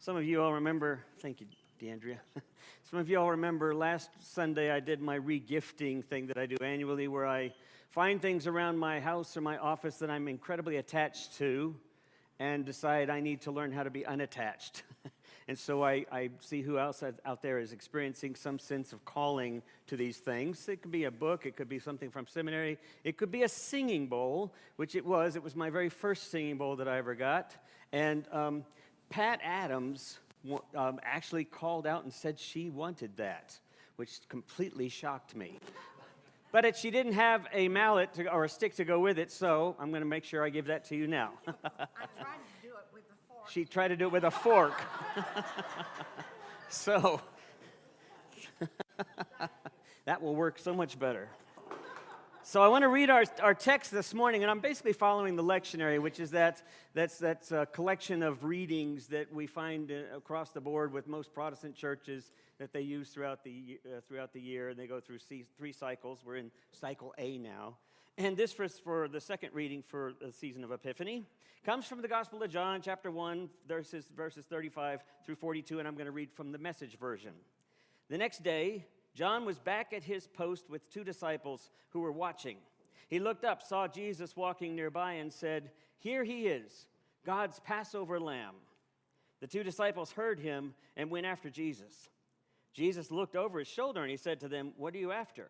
Some of you all remember, thank you, DeAndrea. Some of you all remember last Sunday I did my re-gifting thing that I do annually where I find things around my house or my office that I'm incredibly attached to and decide I need to learn how to be unattached. And so I see who else out there is experiencing some sense of calling to these things. It could be a book. It could be something from seminary. It could be a singing bowl, which it was. It was my very first singing bowl that I ever got. And Pat Adams actually called out and said she wanted that, which completely shocked me. But she didn't have a mallet or a stick to go with it, so I'm going to make sure I give that to you now. I tried to do it with a fork. She tried to do it with a fork. So that will work so much better. So I want to read our text this morning, and I'm basically following the lectionary, which is that's a collection of readings that we find across the board with most Protestant churches that they use throughout the year, and they go through three cycles. We're in cycle A now. And this for the second reading for the season of Epiphany comes from the Gospel of John, chapter 1, verses 35 through 42, and I'm going to read from the Message version. The next day, John was back at his post with two disciples who were watching. He looked up, saw Jesus walking nearby, and said, "Here he is, God's Passover lamb." The two disciples heard him and went after Jesus. Jesus looked over his shoulder and he said to them, "What are you after?"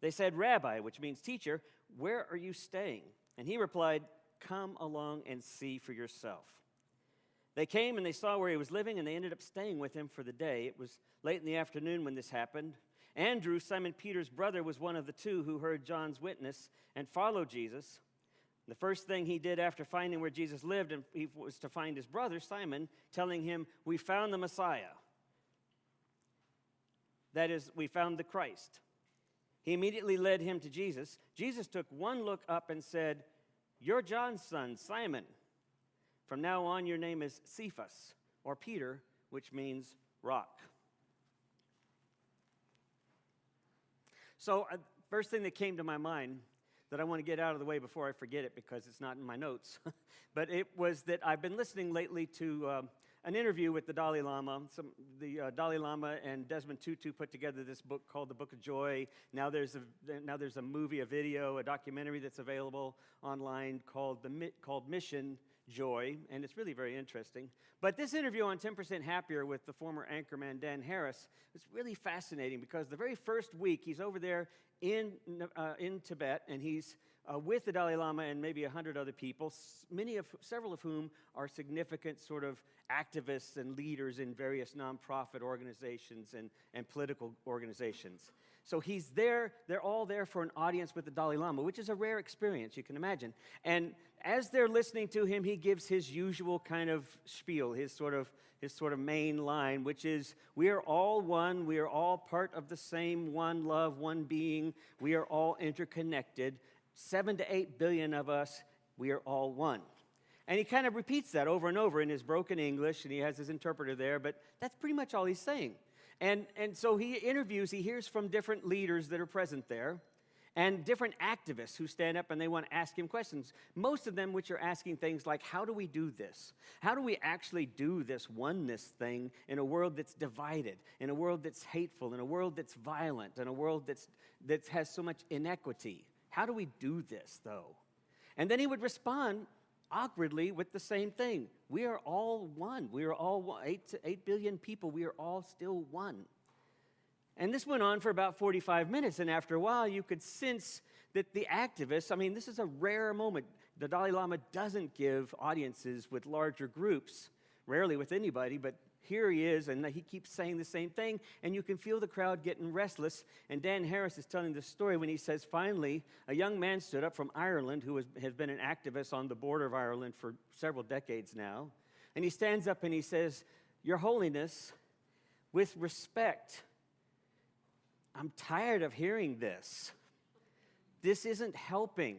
They said, "Rabbi," which means teacher, "where are you staying?" And he replied, "Come along and see for yourself." They came and they saw where he was living, and they ended up staying with him for the day. It was late in the afternoon when this happened. Andrew, Simon Peter's brother, was one of the two who heard John's witness and followed Jesus. The first thing he did after finding where Jesus lived was to find his brother, Simon, telling him, "We found the Messiah." That is, we found the Christ. He immediately led him to Jesus. Jesus took one look up and said, "You're John's son, Simon. From now on, your name is Cephas," or Peter, which means rock. So, first thing that came to my mind that I want to get out of the way before I forget it because it's not in my notes, but it was that I've been listening lately to an interview with the Dalai Lama. The Dalai Lama and Desmond Tutu put together this book called The Book of Joy. Now there's a movie, a video, a documentary that's available online called Mission Joy, and it's really very interesting. But this interview on 10% Happier with the former anchorman Dan Harris was really fascinating because the very first week he's over there in Tibet, and he's with the Dalai Lama and maybe 100 other people, several of whom are significant sort of activists and leaders in various nonprofit organizations and political organizations. So he's there, they're all there for an audience with the Dalai Lama, which is a rare experience, you can imagine. And as they're listening to him, he gives his usual kind of spiel, his sort of main line, which is, we are all one, we are all part of the same one love, one being, we are all interconnected, 7 to 8 billion of us, we are all one. And he kind of repeats that over and over in his broken English, and he has his interpreter there, but that's pretty much all he's saying. And so he hears from different leaders that are present there, and different activists who stand up and they want to ask him questions. Most of them which are asking things like, how do we do this? How do we actually do this oneness thing in a world that's divided, in a world that's hateful, in a world that's violent, in a world that has so much inequity? How do we do this, though? And then he would respond awkwardly with the same thing. We are all one. We are all one. 8 billion people. We are all still one. And this went on for about 45 minutes, and after a while, you could sense that the activists, this is a rare moment. The Dalai Lama doesn't give audiences with larger groups, rarely with anybody, but here he is, and he keeps saying the same thing, and you can feel the crowd getting restless. And Dan Harris is telling this story when he says, finally, a young man stood up from Ireland who has been an activist on the border of Ireland for several decades now, and he stands up and he says, "Your Holiness, with respect, I'm tired of hearing this. This isn't helping.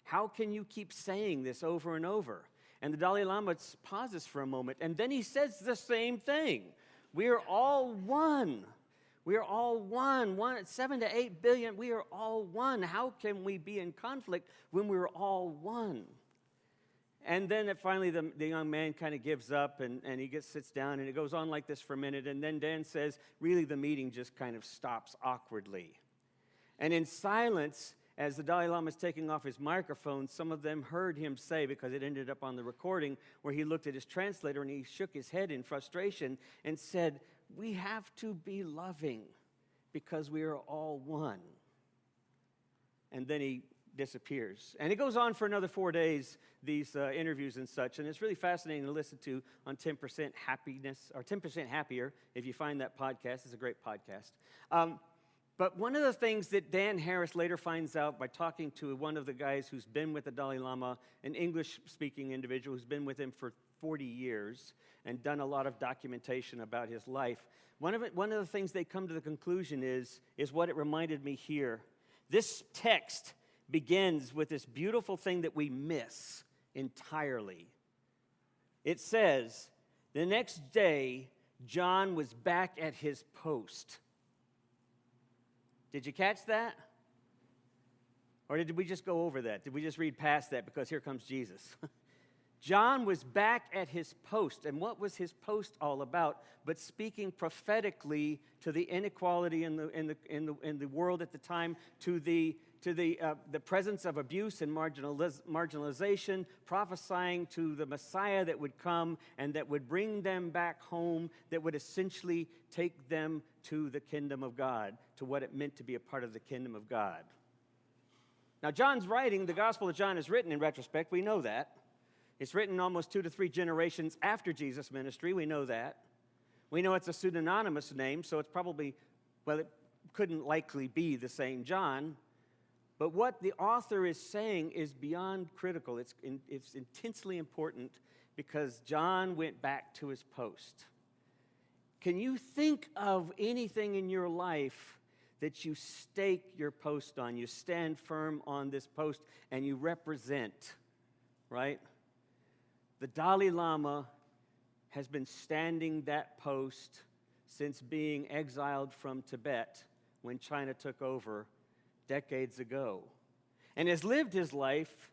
How can you keep saying this over and over?" And the Dalai Lama pauses for a moment, and then he says the same thing. We are all one. We are all one. 7 to 8 billion, we are all one. How can we be in conflict when we're all one? And then finally the young man kind of gives up and he sits down, and it goes on like this for a minute. And then Dan says, really, the meeting just kind of stops awkwardly. And in silence, as the Dalai Lama is taking off his microphone, some of them heard him say, because it ended up on the recording, where he looked at his translator and he shook his head in frustration and said, "We have to be loving because we are all one." And then he disappears. And it goes on for another 4 days, these interviews and such, and it's really fascinating to listen to on 10% Happiness, or 10% Happier, if you find that podcast. It's a great podcast. But one of the things that Dan Harris later finds out by talking to one of the guys who's been with the Dalai Lama, an English-speaking individual who's been with him for 40 years and done a lot of documentation about his life, one of the things they come to the conclusion is what it reminded me here. This text begins with this beautiful thing that we miss entirely. It says, "The next day, John was back at his post." Did you catch that? Or did we just go over that? Did we just read past that because here comes Jesus? John was back at his post. And what was his post all about? But speaking prophetically to the inequality in the world at the time, to the presence of abuse and marginalization, prophesying to the Messiah that would come and that would bring them back home, that would essentially take them to the kingdom of God, to what it meant to be a part of the kingdom of God. Now, John's writing, the Gospel of John is written in retrospect, we know that. It's written almost 2 to 3 generations after Jesus' ministry, we know that. We know it's a pseudonymous name, so it's probably, well, it couldn't likely be the same John. But what the author is saying is beyond critical. It's intensely important because John went back to his post. Can you think of anything in your life that you stake your post on? You stand firm on this post and you represent, right? The Dalai Lama has been standing that post since being exiled from Tibet when China took over decades ago, and has lived his life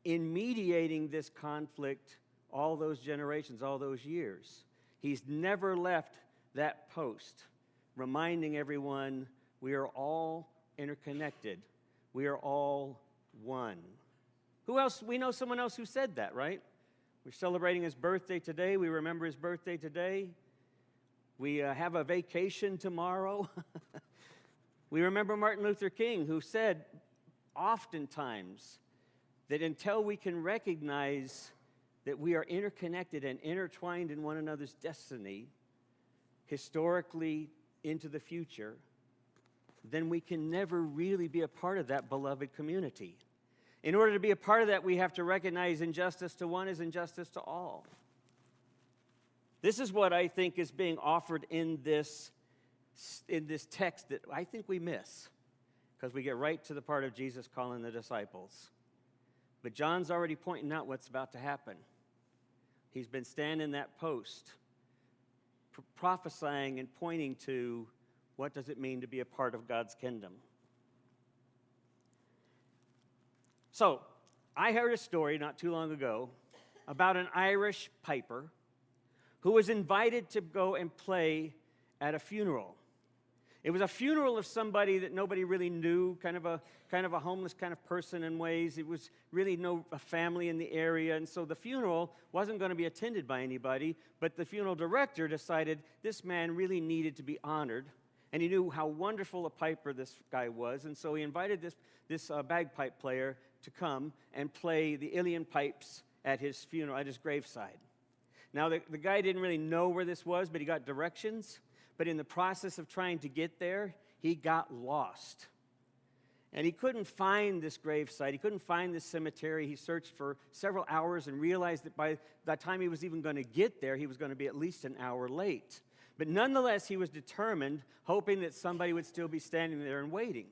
in mediating this conflict all those generations, all those years. He's never left that post, reminding everyone we are all interconnected. We are all one. Who else? We know someone else who said that, right? We're celebrating his birthday today. We remember his birthday today. We have a vacation tomorrow. We remember Martin Luther King, who said oftentimes that until we can recognize that we are interconnected and intertwined in one another's destiny, historically into the future, then we can never really be a part of that beloved community. In order to be a part of that, we have to recognize injustice to one is injustice to all. This is what I think is being offered in this text that I think we miss, because we get right to the part of Jesus calling the disciples. But John's already pointing out what's about to happen. He's been standing that post, prophesying and pointing to what does it mean to be a part of God's kingdom. So, I heard a story not too long ago about an Irish piper who was invited to go and play at a funeral. It was a funeral of somebody that nobody really knew, kind of a homeless kind of person in ways. It was really a family in the area, and so the funeral wasn't going to be attended by anybody, but the funeral director decided this man really needed to be honored, and he knew how wonderful a piper this guy was, and so he invited this bagpipe player to come and play the Ilian pipes at his funeral, at his graveside. Now, the guy didn't really know where this was, but he got directions. But in the process of trying to get there, he got lost. And he couldn't find this gravesite. He couldn't find this cemetery. He searched for several hours and realized that by the time he was even going to get there, he was going to be at least an hour late. But nonetheless, he was determined, hoping that somebody would still be standing there and waiting.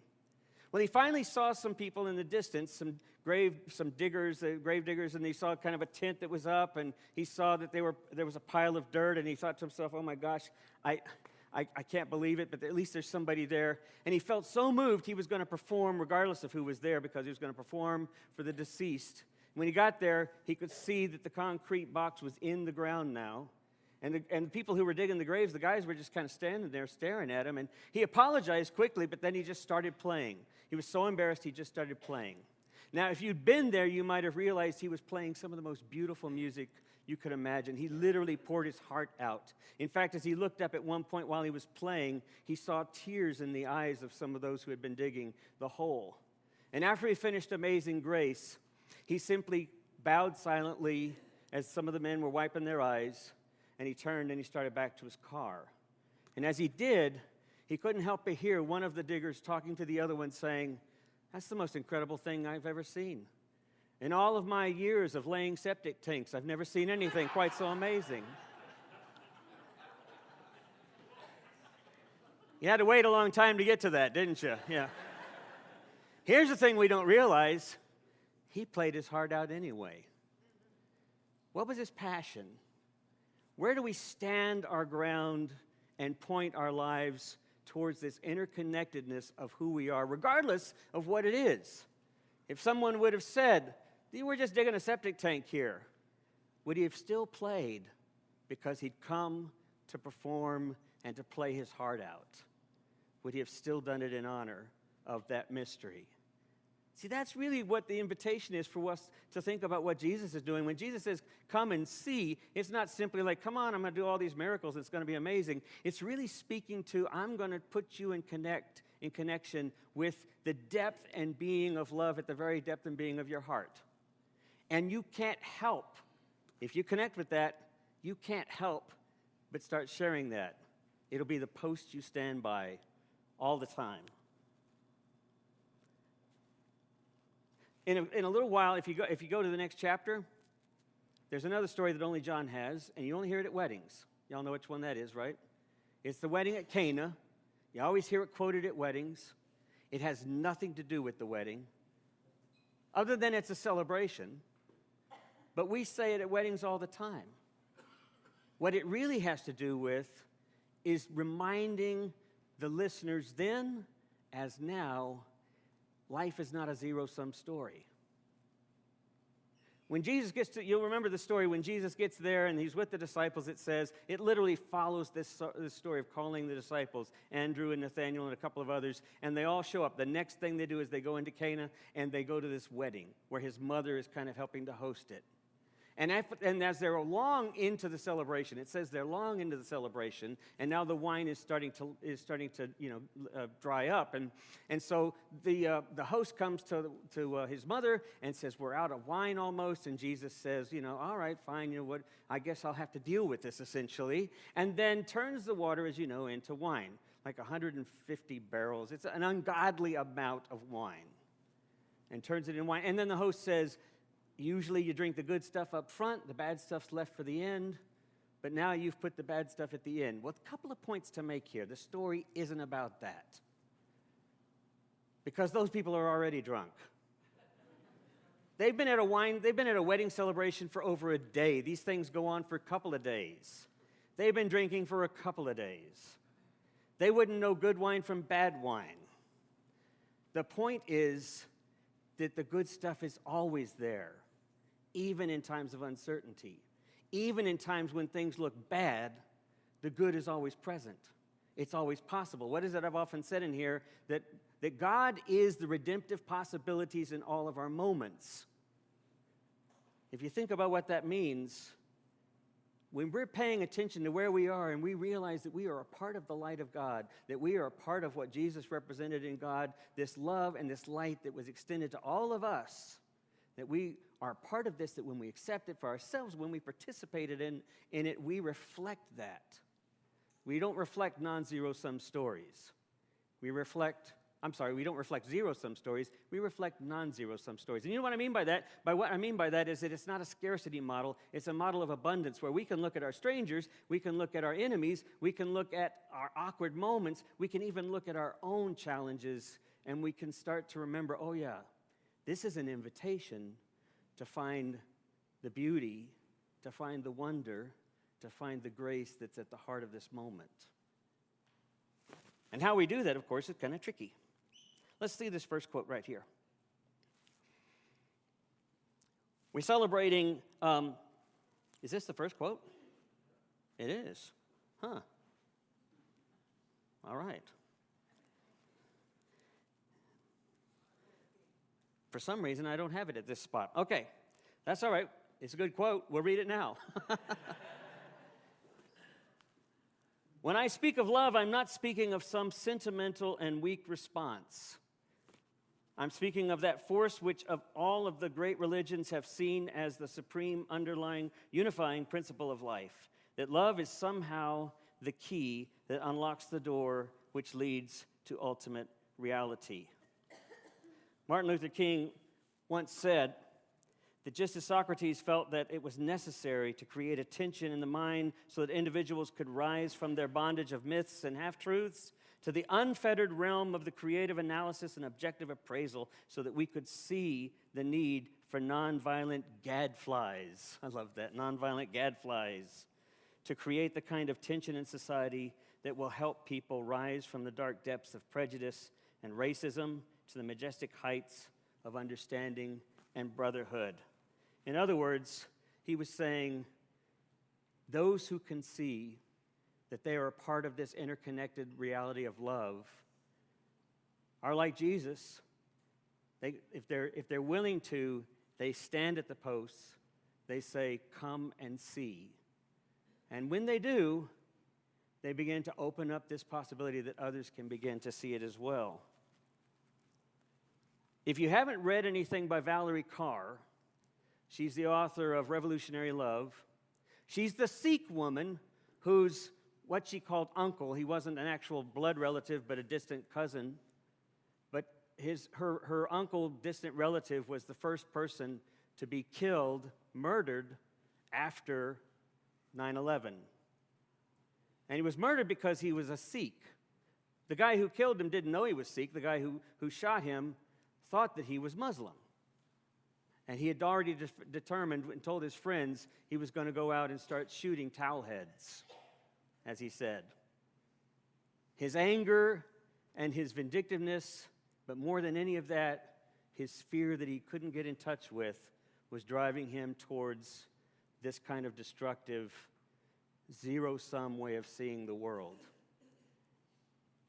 Well, he finally saw some people in the distance, some grave diggers, and he saw kind of a tent that was up, and he saw that there was a pile of dirt, and he thought to himself, oh my gosh, I can't believe it, but at least there's somebody there. And he felt so moved he was going to perform regardless of who was there, because he was going to perform for the deceased. When he got there, he could see that the concrete box was in the ground now. And the people who were digging the graves, the guys were just kind of standing there staring at him. And he apologized quickly, but then he just started playing. He was so embarrassed, he just started playing. Now, if you'd been there, you might have realized he was playing some of the most beautiful music you could imagine. He literally poured his heart out. In fact, as he looked up at one point while he was playing, he saw tears in the eyes of some of those who had been digging the hole. And after he finished Amazing Grace, he simply bowed silently as some of the men were wiping their eyes, and he turned and he started back to his car. And as he did, he couldn't help but hear one of the diggers talking to the other one saying, "That's the most incredible thing I've ever seen. In all of my years of laying septic tanks, I've never seen anything quite so amazing." You had to wait a long time to get to that, didn't you? Yeah. Here's the thing we don't realize. He played his heart out anyway. What was his passion? Where do we stand our ground and point our lives towards this interconnectedness of who we are, regardless of what it is? If someone would have said, "You were just digging a septic tank here," would he have still played because he'd come to perform and to play his heart out? Would he have still done it in honor of that mystery? See, that's really what the invitation is for us to think about what Jesus is doing. When Jesus says, "Come and see," it's not simply like, "Come on, I'm going to do all these miracles. It's going to be amazing." It's really speaking to, I'm going to put you in connection with the depth and being of love at the very depth and being of your heart. And you can't help, if you connect with that, you can't help but start sharing that. It'll be the post you stand by all the time. In a little while, if you go to the next chapter, there's another story that only John has, and you only hear it at weddings. Y'all know which one that is, right? It's the wedding at Cana. You always hear it quoted at weddings. It has nothing to do with the wedding, other than it's a celebration. But we say it at weddings all the time. What it really has to do with is reminding the listeners then, as now, life is not a zero-sum story. When Jesus gets to, you'll remember the story, when Jesus gets there and he's with the disciples, it says, it literally follows this story of calling the disciples, Andrew and Nathaniel and a couple of others, and they all show up. The next thing they do is they go into Cana and they go to this wedding where his mother is kind of helping to host it. And as they're long into the celebration, it says they're long into the celebration, and now the wine is starting to dry up, and so the host comes to his mother and says, "We're out of wine almost," and Jesus says, "All right, fine, what? I guess I'll have to deal with this essentially," and then turns the water, as you know, into wine, like 150 barrels. It's an ungodly amount of wine, and turns it into wine, and then the host says, "Usually you drink the good stuff up front, the bad stuff's left for the end, but now you've put the bad stuff at the end." Well, a couple of points to make here. The story isn't about that, because those people are already drunk. They've been at a wedding celebration for over a day. These things go on for a couple of days. They've been drinking for a couple of days. They wouldn't know good wine from bad wine. The point is that the good stuff is always there, even in times of uncertainty. Even in times when things look bad, the good is always present. It's always possible. What is it I've often said in here? That God is the redemptive possibilities in all of our moments. If you think about what that means, when we're paying attention to where we are and we realize that we are a part of the light of God, that we are a part of what Jesus represented in God, this love and this light that was extended to all of us, that we are part of this, that when we accept it for ourselves, when we participated in it, we reflect that. We don't reflect non-zero-sum stories. We don't reflect zero-sum stories. We reflect non-zero-sum stories. And you know what I mean by that? What I mean by that is that it's not a scarcity model. It's a model of abundance where we can look at our strangers, we can look at our enemies, we can look at our awkward moments, we can even look at our own challenges, and we can start to remember, oh yeah, this is an invitation to find the beauty, to find the wonder, to find the grace that's at the heart of this moment. And how we do that, of course, is kind of tricky. Let's see this first quote right here. We're celebrating, is this the first quote? It is. Huh. All right. For some reason, I don't have it at this spot. Okay, that's all right. It's a good quote. We'll read it now. When I speak of love, I'm not speaking of some sentimental and weak response. I'm speaking of that force which of all of the great religions have seen as the supreme underlying unifying principle of life, that love is somehow the key that unlocks the door which leads to ultimate reality. Martin Luther King once said that just as Socrates felt that it was necessary to create a tension in the mind so that individuals could rise from their bondage of myths and half-truths to the unfettered realm of the creative analysis and objective appraisal so that we could see the need for nonviolent gadflies. I love that, nonviolent gadflies, to create the kind of tension in society that will help people rise from the dark depths of prejudice and racism to the majestic heights of understanding and brotherhood. In other words, he was saying, those who can see that they are a part of this interconnected reality of love are like Jesus. If they're willing to, they stand at the posts. They say, come and see. And when they do, they begin to open up this possibility that others can begin to see it as well. If you haven't read anything by Valerie Carr, she's the author of Revolutionary Love. She's the Sikh woman whose what she called uncle, he wasn't an actual blood relative but a distant cousin, but her uncle, distant relative, was the first person to be killed, murdered after 9/11. And he was murdered because he was a Sikh. The guy who killed him didn't know he was Sikh. The guy who shot him thought that he was Muslim. And he had already determined and told his friends he was going to go out and start shooting towel heads, as he said. His anger and his vindictiveness, but more than any of that, his fear that he couldn't get in touch with, was driving him towards this kind of destructive, zero-sum way of seeing the world.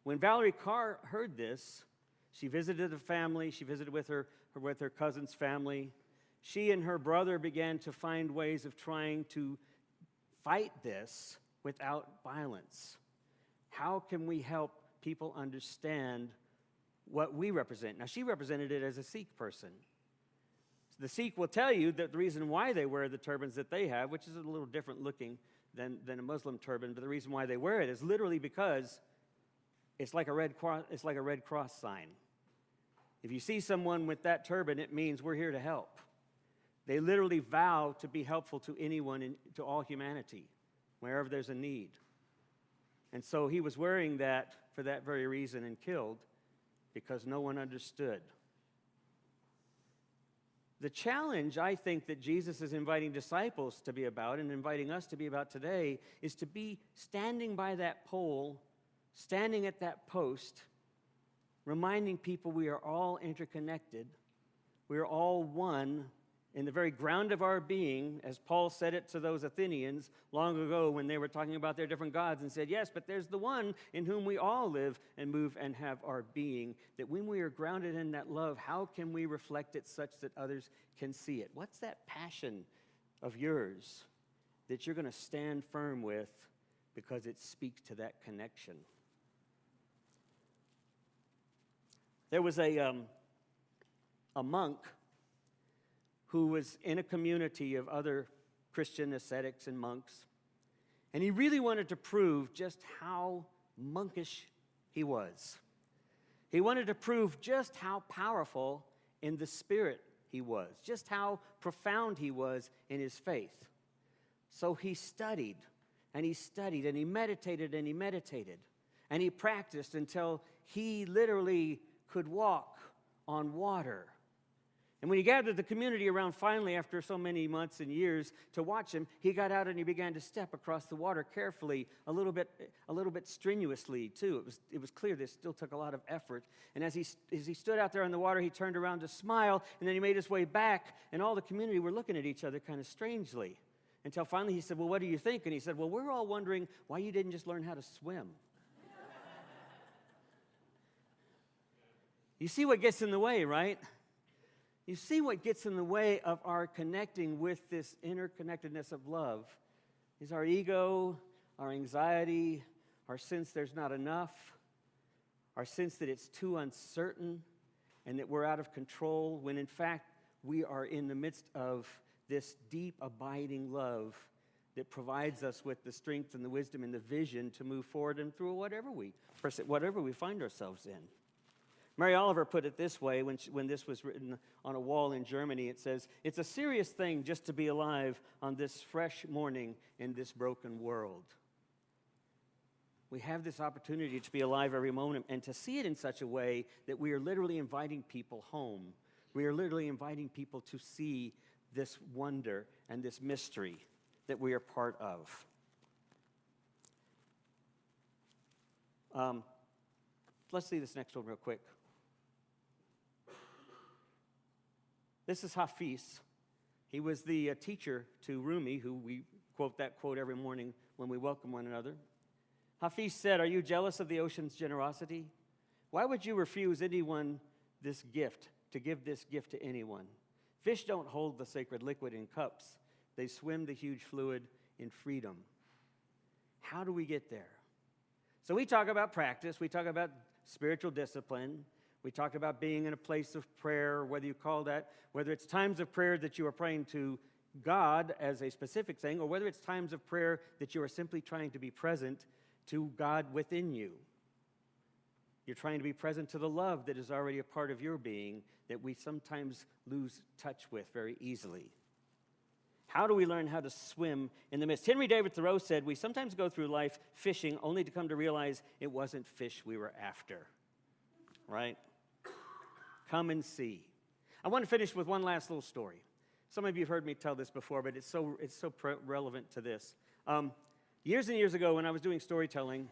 When Valerie Carr heard this, she visited the family. She visited with her cousin's family. She and her brother began to find ways of trying to fight this without violence. How can we help people understand what we represent? Now, she represented it as a Sikh person. The Sikh will tell you that the reason why they wear the turbans that they have, which is a little different looking than a Muslim turban, but the reason why they wear it is literally because it's like a red cross sign. If you see someone with that turban, it means we're here to help. They literally vow to be helpful to anyone, to all humanity, wherever there's a need. And so he was wearing that for that very reason and killed because no one understood. The challenge, I think, that Jesus is inviting disciples to be about and inviting us to be about today is to be standing by that pole, standing at that post, reminding people we are all interconnected. We are all one in the very ground of our being, as Paul said it to those Athenians long ago when they were talking about their different gods and said, yes, but there's the one in whom we all live and move and have our being, that when we are grounded in that love, how can we reflect it such that others can see it? What's that passion of yours that you're going to stand firm with because it speaks to that connection? There was a monk who was in a community of other Christian ascetics and monks, and he really wanted to prove just how monkish he was. He wanted to prove just how powerful in the spirit he was, just how profound he was in his faith. So he studied, and he studied, and he meditated, and he meditated, and he practiced until he literally could walk on water. And when he gathered the community around finally after so many months and years to watch him, he got out and he began to step across the water carefully, a little bit strenuously too. It was clear this still took a lot of effort. And as he stood out there on the water, he turned around to smile, and then he made his way back, and all the community were looking at each other kind of strangely. Until finally he said, "Well, what do you think?" And he said, "Well, we're all wondering why you didn't just learn how to swim." You see what gets in the way, right? You see what gets in the way of our connecting with this interconnectedness of love is our ego, our anxiety, our sense there's not enough, our sense that it's too uncertain and that we're out of control, when in fact we are in the midst of this deep, abiding love that provides us with the strength and the wisdom and the vision to move forward and through whatever we find ourselves in. Mary Oliver put it this way when this was written on a wall in Germany. It says, "It's a serious thing just to be alive on this fresh morning in this broken world." We have this opportunity to be alive every moment and to see it in such a way that we are literally inviting people home. We are literally inviting people to see this wonder and this mystery that we are part of. Let's see this next one real quick. This is Hafiz. He was the teacher to Rumi, who we quote that quote every morning when we welcome one another. Hafiz said, "Are you jealous of the ocean's generosity? Why would you refuse anyone this gift, to give this gift to anyone? Fish don't hold the sacred liquid in cups. They swim the huge fluid in freedom." How do we get there? So we talk about practice. We talk about spiritual discipline. We talk about being in a place of prayer, whether you call that, whether it's times of prayer that you are praying to God as a specific thing, or whether it's times of prayer that you are simply trying to be present to God within you. You're trying to be present to the love that is already a part of your being that we sometimes lose touch with very easily. How do we learn how to swim in the midst? Henry David Thoreau said, "We sometimes go through life fishing only to come to realize it wasn't fish we were after." Right? Come and see. I want to finish with one last little story. Some of you have heard me tell this before, but it's so relevant to this. Years and years ago, when I was doing storytelling,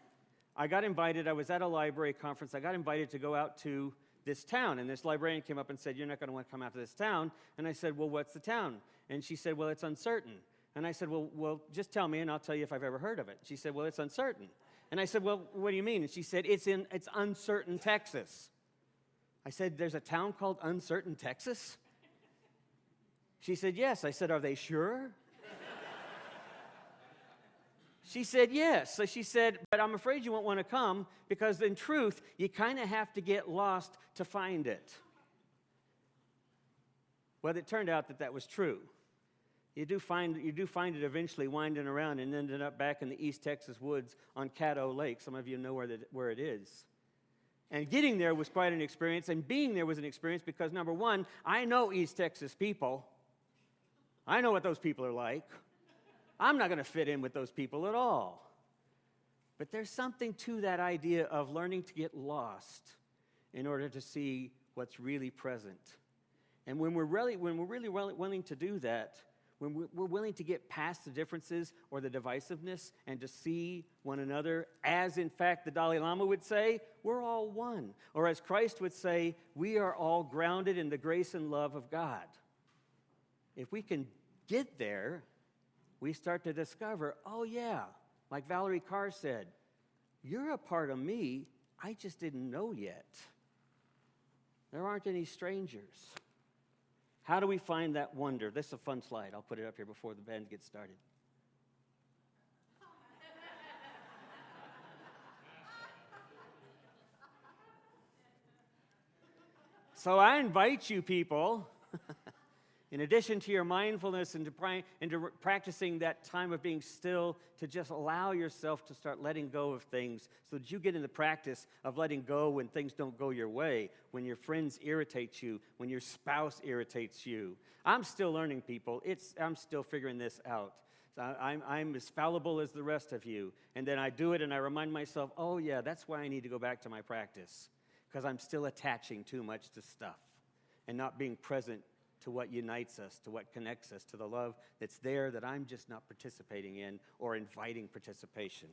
I got invited. I was at a library conference. I got invited to go out to this town, and this librarian came up and said, "You're not going to want to come out to this town." And I said, "Well, what's the town?" And she said, "Well, it's uncertain." And I said, well, just tell me, and I'll tell you if I've ever heard of it. She said, "Well, it's uncertain." And I said, "Well, what do you mean?" And she said, it's Uncertain, Texas." I said, "There's a town called Uncertain, Texas?" She said, "Yes." I said, "Are they sure?" She said, "Yes." So she said, "But I'm afraid you won't want to come because in truth, you kind of have to get lost to find it." Well, it turned out that was true. You do find it eventually winding around and ended up back in the East Texas woods on Caddo Lake. Some of you know where it is. And getting there was quite an experience, and being there was an experience because, number one, I know East Texas people. I know what those people are like. I'm not going to fit in with those people at all. But there's something to that idea of learning to get lost in order to see what's really present. And when we're really willing to do that, when we're willing to get past the differences or the divisiveness and to see one another, as in fact the Dalai Lama would say, we're all one. Or as Christ would say, we are all grounded in the grace and love of God. If we can get there, we start to discover, oh yeah, like Valerie Carr said, you're a part of me I just didn't know yet. There aren't any strangers. How do we find that wonder? This is a fun slide. I'll put it up here before the band gets started. So I invite you people, in addition to your mindfulness and to practicing that time of being still, to just allow yourself to start letting go of things so that you get in the practice of letting go when things don't go your way, when your friends irritate you, when your spouse irritates you. I'm still learning, people. I'm still figuring this out. So I'm as fallible as the rest of you. And then I do it and I remind myself, oh yeah, that's why I need to go back to my practice, because I'm still attaching too much to stuff and not being present to what unites us, to what connects us, to the love that's there that I'm just not participating in or inviting participation.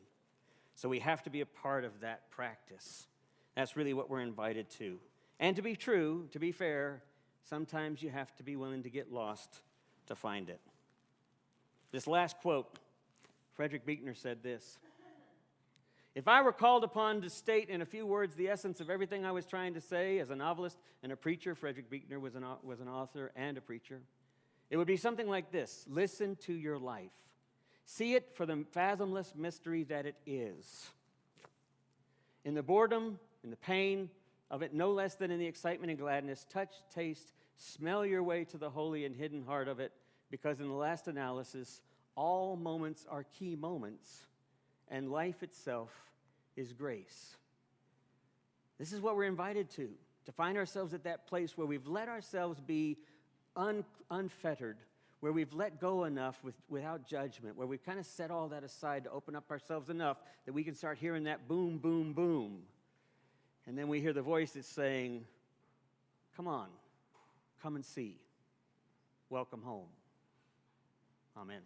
So we have to be a part of that practice. That's really what we're invited to. And to be true, to be fair, sometimes you have to be willing to get lost to find it. This last quote, Frederick Buechner said this: "If I were called upon to state in a few words the essence of everything I was trying to say as a novelist and a preacher," Frederick Buechner was an author and a preacher, "it would be something like this: listen to your life. See it for the fathomless mystery that it is. In the boredom, in the pain of it, no less than in the excitement and gladness, touch, taste, smell your way to the holy and hidden heart of it, because in the last analysis, all moments are key moments, and life itself is grace." This is what we're invited to find ourselves at that place where we've let ourselves be unfettered, where we've let go enough without judgment, where we've kind of set all that aside to open up ourselves enough that we can start hearing that boom, boom, boom. And then we hear the voice that's saying, "Come on, come and see. Welcome home." Amen.